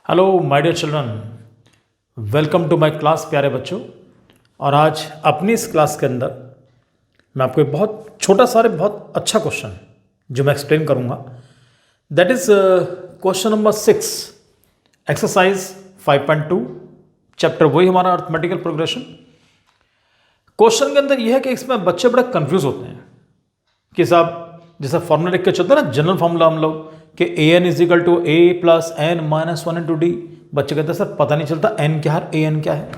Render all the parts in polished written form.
Hello my dear children, welcome to my class प्यारे बच्चों। और आज अपनी इस क्लास के अंदर मैं आपको एक बहुत छोटा सा बहुत अच्छा क्वेश्चन जो मैं एक्सप्लेन करूंगा, that is question number 6 exercise 5.2 chapter वही हमारा अर्थमेटिकल प्रोग्रेशन। क्वेश्चन के अंदर यह है कि इसमें बच्चे बड़े कंफ्यूज होते हैं कि साहब जैसा फॉर्मूला लिख के चलता है ना, जनरल फॉर्मूला हम लोग कि a n is equal to a plus n minus one into d. बच्चे कहते हैं सर पता नहीं चलता एन क्या है ए एन क्या है।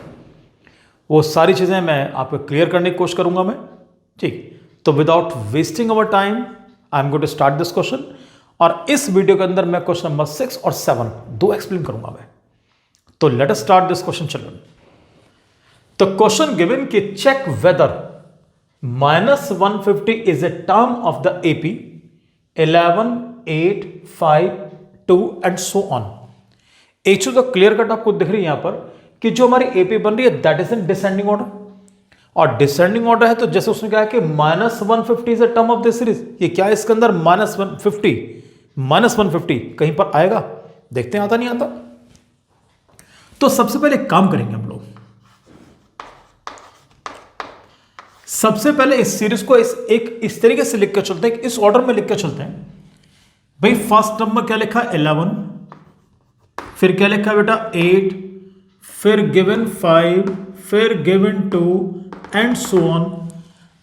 वो सारी चीज़ें मैं आपको क्लियर करने की कोशिश करूंगा मैं, ठीक। तो without wasting our time I am going to start this question. और इस वीडियो के अंदर मैं क्वेश्चन नंबर 6 और 7 दो एक्सप्लेन करूंगा मैं। तो let us start this question children. तो क्वेश्चन गिवन कि check whether -150 is a term of the AP 11, 8, 5, 2 and so on। एक चीज तो क्लियर कट आपको दिख रही है यहां पर कि जो हमारी AP बन रही है that is in descending order. और डिसेंडिंग ऑर्डर है तो जैसे उसने कहा कि -150 is a term of this series, ये क्या है इसके अंदर -150 कहीं पर आएगा, देखते हैं आता नहीं आता। तो सबसे पहले एक काम करेंगे हम लोग, सबसे पहले इस सीरीज को इस तरीके से लिख कर चलते हैं, इस ऑर्डर में लिख कर चलते हैं। भाई फर्स्ट टर्म में क्या लिखा 11, फिर क्या लिखा बेटा 8, फिर गिवन 5, फिर गिवन 2 एंड सो ऑन।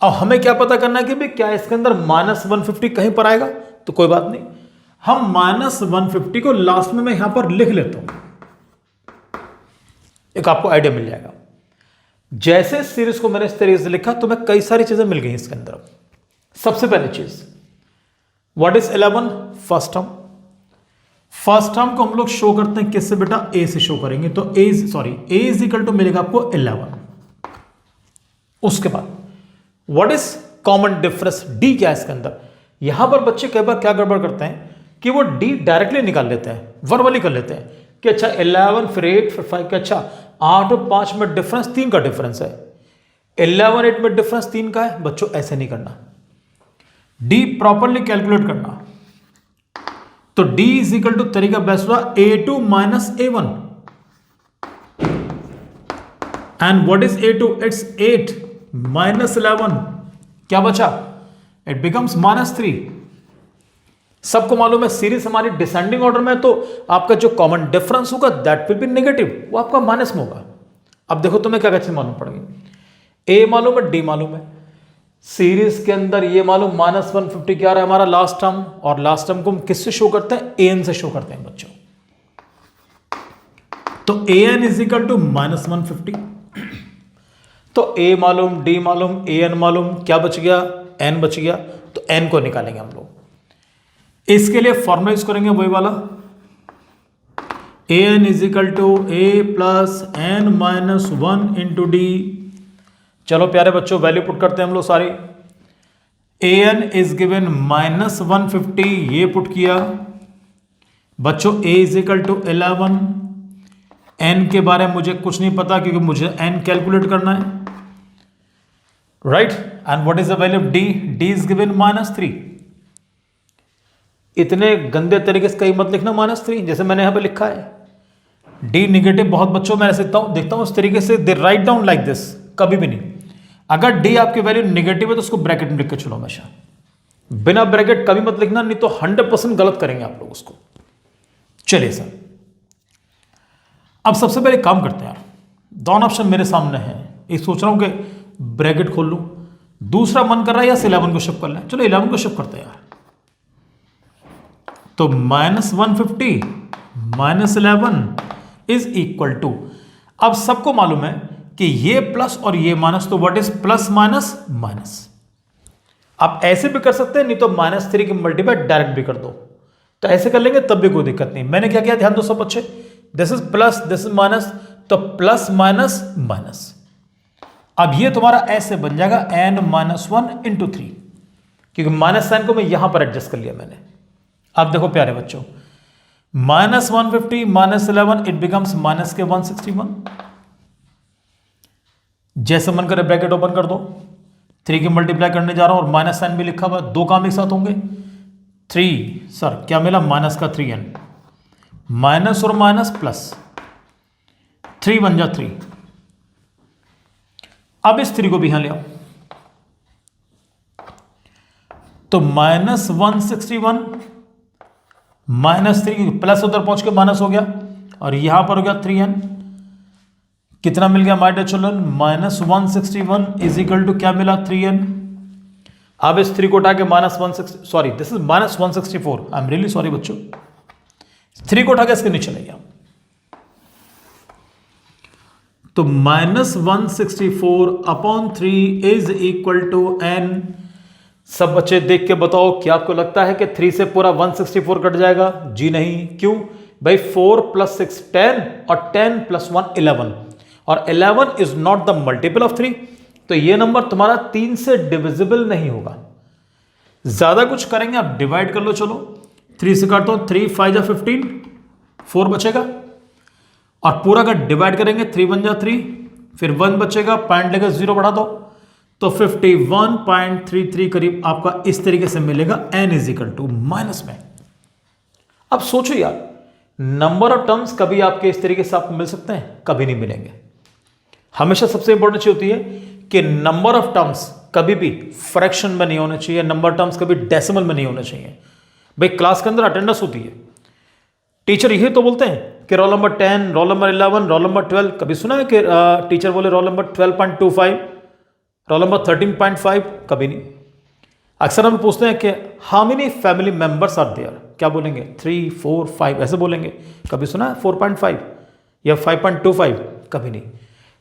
अब हमें क्या पता करना है कि भाई क्या इसके अंदर -150 कहीं पर आएगा, तो कोई बात नहीं, हम -150 को लास्ट में मैं यहां पर लिख लेता हूं, एक आपको आइडिया मिल जाएगा। जैसे इस सीरीज को मैंने इस तरीके से लिखा तो मैं कई सारी चीजें मिल गई इसके अंदर। सबसे पहली चीज what is 11, first term. First term को हम लोग शो करते हैं किससे बेटा, ए से शो करेंगे। तो ए इज इक्वल टू मिलेगा आपको 11। उसके बाद what is common difference, D क्या है इसके अंदर। यहां पर बच्चे कई बार क्या गड़बड़ करते हैं कि वो डी डायरेक्टली निकाल लेते हैं, वर्बली कर लेते हैं कि अच्छा 11 फिर 8 फिर 5 के अच्छा 8 और 5 में डिफरेंस 3 का डिफरेंस है, 11 8 में डिफरेंस 3 का है। बच्चों ऐसे नहीं करना, डी प्रॉपरली कैलकुलेट करना। तो डी इज इक्वल टू तरीका बेस्ट हुआ A2 minus A1 and what is A2, it's 8 minus 11, क्या बचा, इट बिकम्स -3। सबको मालूम है सीरीज हमारी डिसेंडिंग ऑर्डर में, तो आपका जो कॉमन डिफरेंस होगा दैट विल बी नेगेटिव, वो आपका माइनस में होगा। अब देखो तुम्हें क्या चीज मालूम पड़ेगी, ए मालूम है डी मालूम है, सीरीज के अंदर ये मालूम -150 क्या रहा है हमारा लास्ट टर्म, और लास्ट टर्म को हम किससे शो करते हैं, एन से शो करते हैं बच्चों। तो an इज इक्वल टू -150। तो a मालूम, d मालूम, an मालूम, क्या बच गया, n बच गया। तो n को निकालेंगे हम लोग, इसके लिए फॉर्मूला यूज करेंगे वही वाला, an is equal to a plus n minus 1 into d. चलो प्यारे बच्चों वैल्यू पुट करते हैं हम लोग सारी। an इज गिवन -150, ये पुट किया बच्चों। a is equal to 11, n के बारे में मुझे कुछ नहीं पता क्योंकि मुझे n कैलकुलेट करना है, right. And what is the value of d, d is given -3। इतने गंदे तरीके से कहीं मत लिखना -3, जैसे मैंने यहां पे लिखा है। डी नेगेटिव बहुत बच्चों मैं ऐसे देखता हूं उस तरीके से, दे राइट डाउन लाइक दिस, कभी भी नहीं। अगर डी आपकी वैल्यू नेगेटिव है तो उसको ब्रैकेट में लिख के चलो हमेशा, बिना ब्रैकेट कभी मत लिखना, नहीं तो 100% गलत करेंगे आप लोग उसको। चलिए सर, अब सबसे पहले काम करते हैं यार, दोनों ऑप्शन मेरे सामने है, एक सोच रहा हूं कि ब्रैकेट खोल लूं, दूसरा मन कर रहा है या 11 को शिफ्ट कर लें। चलो 11 को शिफ्ट करते हैं यार। तो -150 माइनस 11 इज इक्वल टू, अब सबको मालूम है कि ये प्लस और ये माइनस, तो what is plus minus minus. आप ऐसे भी कर सकते हैं, नहीं तो -3 की मल्टीप्लाई डायरेक्ट भी कर दो, तो ऐसे कर लेंगे तब भी कोई दिक्कत नहीं। मैंने क्या किया ध्यान दो सब अच्छे, this is plus this is minus, तो प्लस माइनस माइनस। अब ये तुम्हारा ऐसे बन जाएगा n-1 इंटू 3, क्योंकि माइनस साइन को मैं यहां पर एडजस्ट कर लिया मैंने। अब देखो प्यारे बच्चों, -150 माइनस 11 इट बिकम्स -161। जैसे मन करे ब्रैकेट ओपन कर दो, 3 की मल्टीप्लाई करने जा रहा हूं और माइनस साइन भी लिखा हुआ, दो काम एक साथ होंगे। 3 सर क्या मिला, -3n माइनस और माइनस प्लस, 3 बन जा 3। अब इस 3 को भी यहां ले आओ, तो -161 -3, प्लस उधर पहुंच के माइनस हो गया और यहां पर हो गया 3n। कितना मिल गया my dear children? -161 is equal to क्या मिला? 3n। अब इस 3 को उठा के -160, sorry this is -164, I am really sorry बच्चों, 3 को उठा के इसके नीचे ले गया, तो -164 upon 3 is equal to n। सब बच्चे देख के बताओ, क्या आपको लगता है कि 3 से पूरा 164 कट जाएगा? जी नहीं। क्यों भाई? 4 + 6 10 और 10 + 1 11, और 11 is not the multiple of 3, तो ये नंबर तुम्हारा 3 से डिविजिबल नहीं होगा। ज्यादा कुछ करेंगे आप, डिवाइड कर लो। चलो 3 से काटता हूं, 3 5 जा 15, 4 बचेगा, और पूरा का डिवाइड करेंगे, 3 1 जा 3, फिर 1 बचेगा, पॉइंट लेकर 0 बढ़ा दो, तो 51.33 करीब आपका इस तरीके से मिलेगा n is equal to minus में। अब सोचो यार, नंबर ऑफ टर्म्स कभी आपके इस तरीके से आपको मिल सकते हैं? कभी नहीं मिलेंगे। हमेशा सबसे इंपॉर्टेंट चीज होती है कि नंबर ऑफ टर्म्स कभी भी फ्रैक्शन में नहीं होने चाहिए, नंबर ऑफ टर्म्स कभी डेसिमल में नहीं होने चाहिए। भाई क्लास के अंदर अटेंडेंस होती है, टीचर यही तो बोलते हैं कि roll number 10, roll number 11, roll number 12। कभी सुना है कि टीचर बोले रोल नंबर 12.25, रोल नंबर 13.5? कभी नहीं। अक्सर हम पूछते हैं कि how many family members are there, क्या बोलेंगे? 3 4 5 ऐसे बोलेंगे। कभी सुना है 4.5 या 5.25? कभी नहीं।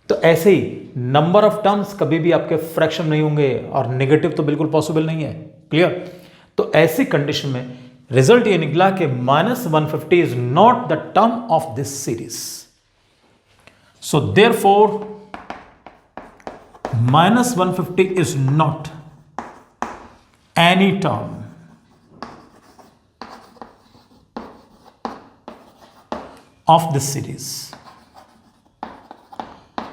तो ऐसे ही नंबर ऑफ टर्म्स कभी भी आपके फ्रैक्शन नहीं होंगे, और नेगेटिव तो बिल्कुल पॉसिबल नहीं है। क्लियर? तो ऐसी कंडीशन में रिजल्ट ये निकला कि -150 is not the term of this series. So therefore -150 is not any term of this series।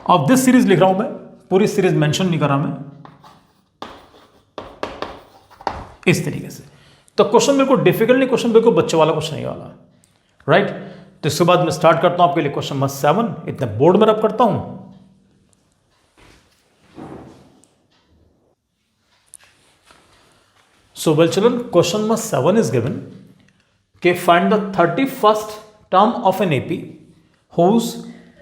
of this series लिख रहा हूं मैं, पूरी सीरीज मेंशन नहीं कर रहा मैं, इस तरीके से। तो क्वेश्चन बिल्कुल डिफिकल्ट नहीं, क्वेश्चन बिल्कुल बच्चे वाला क्वेश्चन नहीं वाला, राइट? तो इसके बाद मैं स्टार्ट करता हूं आपके लिए क्वेश्चन नंबर 7। इतने बोर्ड में रब करता हूं। So well children, question number 7 is given, okay, find the 31st term of an AP whose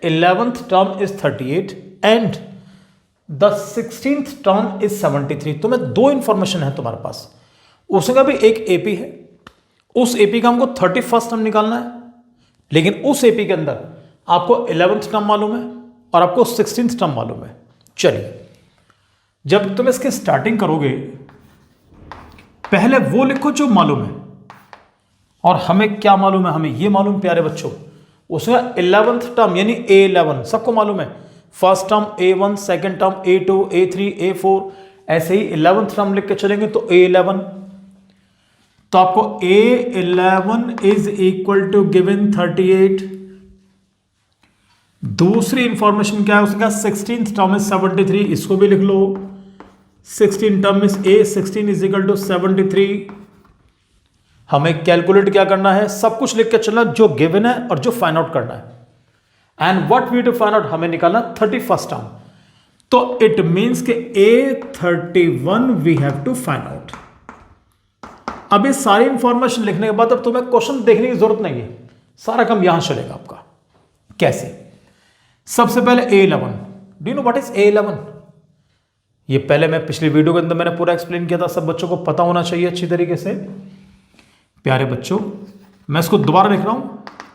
11th term is 38 and the 16th term is 73। तो मैं दो इंफॉर्मेशन है तुम्हारे पास, उसका भी एक AP है, उस AP का हमको 31st टर्म निकालना है, लेकिन उस AP के अंदर आपको 11th टर्म मालूम है और आपको 16th टर्म मालूम है। चलिए, जब तुम इसकी स्टार्टिंग करोगे पहले वो लिखो जो मालूम है, और हमें क्या मालूम है? हमें ये मालूम प्यारे बच्चों, उसका 11th टर्म यानी A11 सबको मालूम है। First term A1, second term A2, A3, A4, ऐसे ही 11th टर्म लिख के चलेंगे तो A11। तो आपको A11 is equal to given 38। दूसरी इंफॉर्मेशन क्या है उसका? 16th टर्म इज 73, इसको भी लिख लो। 16 term is A16 is equal to 73। हमें कैलकुलेट क्या करना है? सब कुछ लिख के चलना जो गिवन है और जो फाइंड आउट करना है। And what we to find out? हमें निकालना 31st टर्म। तो इट मींस के A31 we have to find out. अब ये सारी इंफॉर्मेशन लिखने के बाद अब तुम्हें क्वेश्चन देखने की जरूरत नहीं है, सारा काम यहां चलेगा आपका। कैसे? सबसे पहले A11। Do you know what is A11? ये पहले मैं पिछली वीडियो के अंदर मैंने पूरा एक्सप्लेन किया था, सब बच्चों को पता होना चाहिए अच्छी तरीके से। प्यारे बच्चों, मैं इसको दोबारा लिख रहा हूं।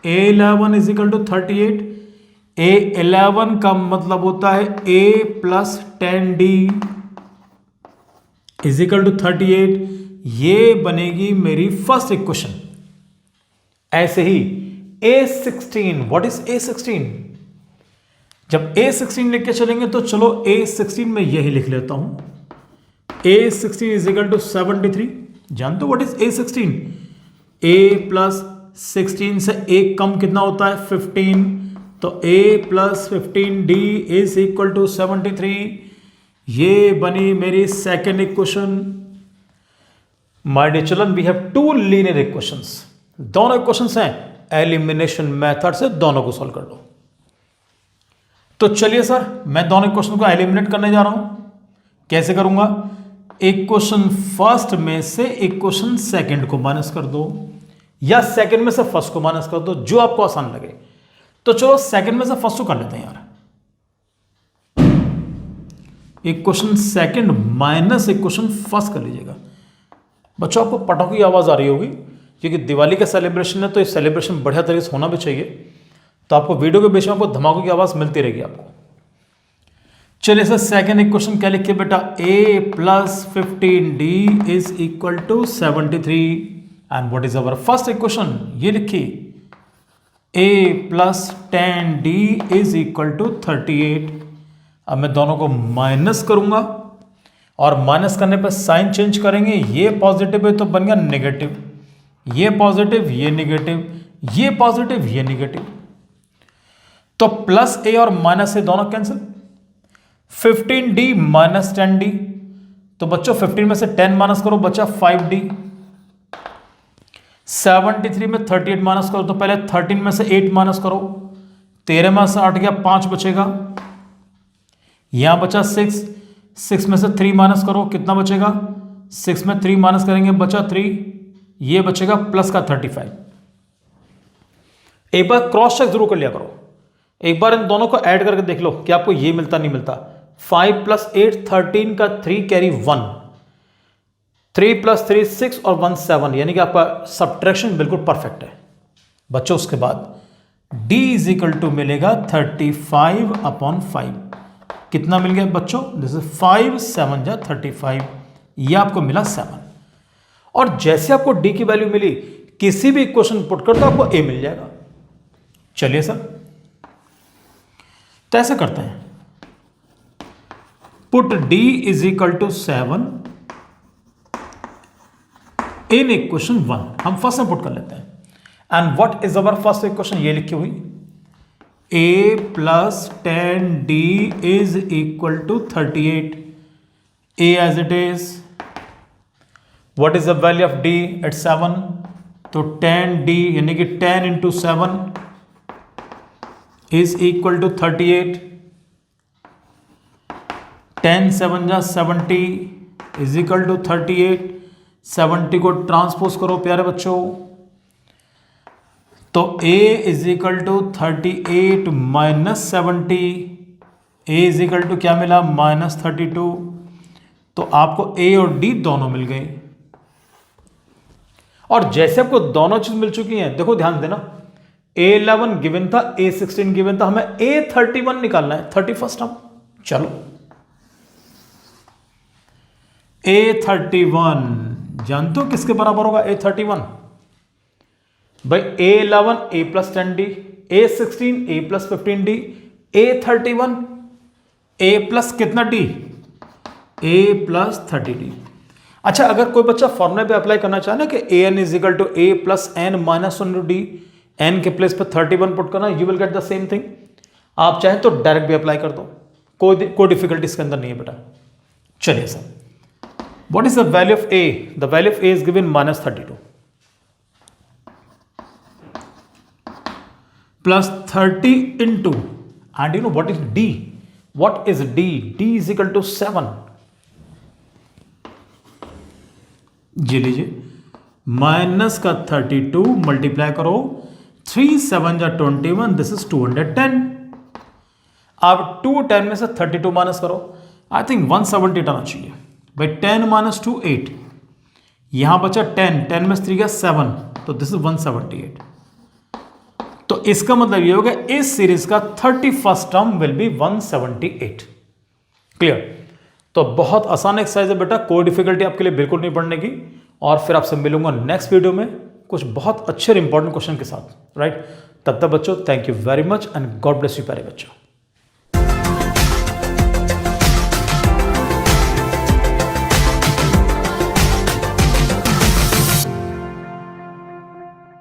A11 is equal to 38। A11 का मतलब होता है A plus 10D is equal to 38। ये बनेगी मेरी फर्स्ट इक्वेशन। ऐसे ही A16, व्हाट इज A16? जब A16 लिख के चलेंगे तो चलो A16 में यही लिख लेता हूं। A16 is equal to 73। जानते हो what is A16? A plus 16 से एक कम कितना होता है? 15। तो A plus 15D is equal to 73। ये बनी मेरी second equation. My dear children, we have two linear equations. दोनों इक्वेशंस हैं एलिमिनेशन मेथड से दोनों को सॉल्व कर लो। तो चलिए सर, मैं दोनों क्वेश्चन को एलिमिनेट करने जा रहा हूं। कैसे करूंगा? एक क्वेश्चन फर्स्ट में से एक क्वेश्चन सेकंड को माइनस कर दो, या सेकंड में से फर्स्ट को माइनस कर दो, जो आपको आसान लगे। तो चलो सेकंड में से फर्स्ट को कर लेते हैं यार। एक क्वेश्चन सेकंड माइनस एक क्वेश्चन फर्स्ट कर लीजिएगा। बच्चों, आपको पटाखों की आवाज आ रही होगी क्योंकि दिवाली का सेलिब्रेशन है, तो ये सेलिब्रेशन बढ़िया तरीके से होना भी चाहिए। तो आपको वीडियो के बीच में आपको धमाकों की आवाज मिलती रहेगी आपको। चलिए सर, सेकंड इक्वेशन क्या लिखिए बेटा? a plus 15d is equal to 73। And what is our first equation? ये लिखिए a plus 10d is equal to 38। अब मैं दोनों को माइनस करूंगा और माइनस करने पर साइन चेंज करेंगे। ये पॉजिटिव है तो बन गया नेगेटिव, ये पॉजिटिव, ये नेगेटिव, ये पॉजिटिव, ये नेगेटिव। तो प्लस a और माइनस a दोनों कैंसिल। 15d माइनस 10d, तो बच्चों 15 में से 10 माइनस करो, बचा 5d। 73 में 38 माइनस करो, तो पहले 13 में से 8 माइनस करो, 13 में से 8 गया, 5 बचेगा। यहां बचा 6, 6 में से 3 माइनस करो, कितना बचेगा? 6 में 3 माइनस करेंगे, बचा 3, ये बचेगा प्लस का 35। एक बार क्रॉस चेक जरूर कर लिया करो, एक बार इन दोनों को ऐड करके देख लो कि आपको ये मिलता नहीं मिलता। 5 प्लस 8 13 का 3 कैरी 1, 3 प्लस 3 6 और 1 7, यानी कि आपका सब्ट्रैक्शन बिल्कुल परफेक्ट है बच्चों। उसके बाद d इज इक्वल टू मिलेगा 35/5। कितना मिल गया बच्चों? दिस इज 5 7 जा 35, ये आपको मिला 7। और जैसे आपको d की वैल्यू मिली, किसी भी इक्वेशन पुट कर तो आपको a मिल जाएगा। चलिए सर, तो ऐसे करते हैं, put d is equal to 7 in equation 1। हम फर्स्ट में पुट कर लेते हैं। And what is our first equation? ये लिखी हुई a plus 10d is equal to 38। a as it is. What is the value of d? At 7, तो 10d यानी कि 10 इंटू 7 इज इक्वल टू 38। 10 7 जा 70 इज इक्वल टू 38। 70 को transpose करो प्यारे बच्चों, तो a इज इक्वल टू 38 माइनस 70, a इज इक्वल टू क्या मिला? माइनस 32। तो आपको a और d दोनों मिल गए। और जैसे आपको दोनों चीज मिल चुकी हैं, देखो ध्यान देना, a11 गिवन था, a16 गिवन था, हमें a31 निकालना है, 31st टर्म। चलो a31 जानते हो किसके बराबर होगा? a31 भाई a11 a plus 10d, a16 a plus 15d, a31 a plus कितना d? a plus 30d। अच्छा, अगर कोई बच्चा फॉर्मूले पे अप्लाई करना चाहे ना कि an is equal to a plus n minus 1d, n के प्लेस पे 31 पुट करना, you will get the same thing. आप चाहें तो डायरेक्ट भी अप्लाई कर दो, कोई डिफिकल्टी इसके अंदर नहीं है बेटा। चलिए sir, what is the value of a? The value of a is given minus 32 plus 30 into, and you know what is d? What is d? d is equal to 7। जी लीजिए, माइनस का 32 multiply करो, 3 7 जा 21, this is 210। अब 210 में से 32 minus करो, I think 170 आना चाहिए भाई। 10 माइनस 2 8, यहां बचा 10, 10 में 3 गया 7, तो दिस इज 178। तो इसका मतलब ये होगा इस सीरीज का 31st term will be 178। Clear? तो बहुत आसान एक्सरसाइज है बेटा, कोई डिफिकल्टी आपके लिए बिल्कुल नहीं पड़ने की। और फिर आपसे मिलूंगा नेक्स्ट वीडियो में कुछ बहुत अच्छे इंपॉर्टेंट क्वेश्चन के साथ, राइट? तब तक बच्चों, thank you very much and God bless you प्यारे बच्चों।